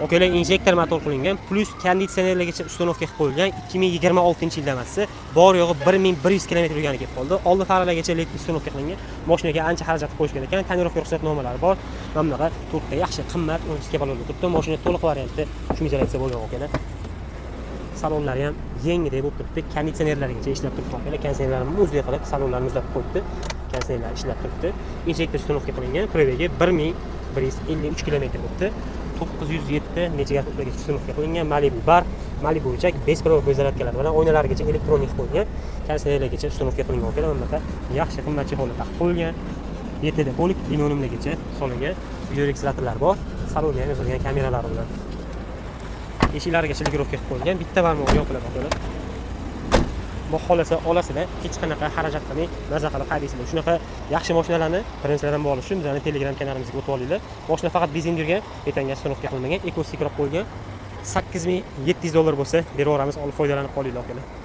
Okalar injektor motor qilingan, plus konditsionerlargacha uстановка qilib qo'yilgan. 2026-yil damasi. Bor yo'g'i 1100 km yurgani kelib qoldi. Oldi farlargacha elektr uстановка qilingan. Mashinaga ancha xarajat qo'yishgan ekan. Tonirovka ruxsatnomalari bor. Mana bunaqa to'rtta yaxshi qimmat 12 baloda turibdi. Mashina to'liq variantda shumizatsiya bo'lgan okalar. Salonlari ham yangiday bo'lib turibdi. Konditsionerlargacha ishlab turibdi okalar. Konditsionerlarni muzday qilib salonlarni muzlab qo'yibdi. Konditsionerlar ishlab turibdi. Injektor uстановка qilingan. Probegi 1153 km bo'libdi. 907 necha gaplarga uстановка qilingan. Malibu bar, Malibu ichak, besprovod zaryadkalar bilan oynalargacha elektronik qo'yilgan. Konditsionerlargacha uстановка qilingan okalar. Mana yaxshi qimmatli holatda qo'yilgan. Yetida polik dinonimlargacha solingan. Video registratorlar bor. Salonga ham yozilgan kameralar bilan. Eshiklarigacha ligirovka qilib qo'yilgan. Bitta barmoq yopiladi okalar. Bu xolasa olasizlar, hech qanaqa xarajat qilmay, maza qilib haydasizlar. Shunaqa yaxshi mashinalarni birinchilardan olish uchun bizning Telegram kanalimizga o'tib olinglar. Mashina faqat benzin yurgan, betanga uстановка qilinmagan, ekostik qilib qo'yilgan. $8700 bo'lsa, beraveramiz, olib foydalanib qolinglar okalar.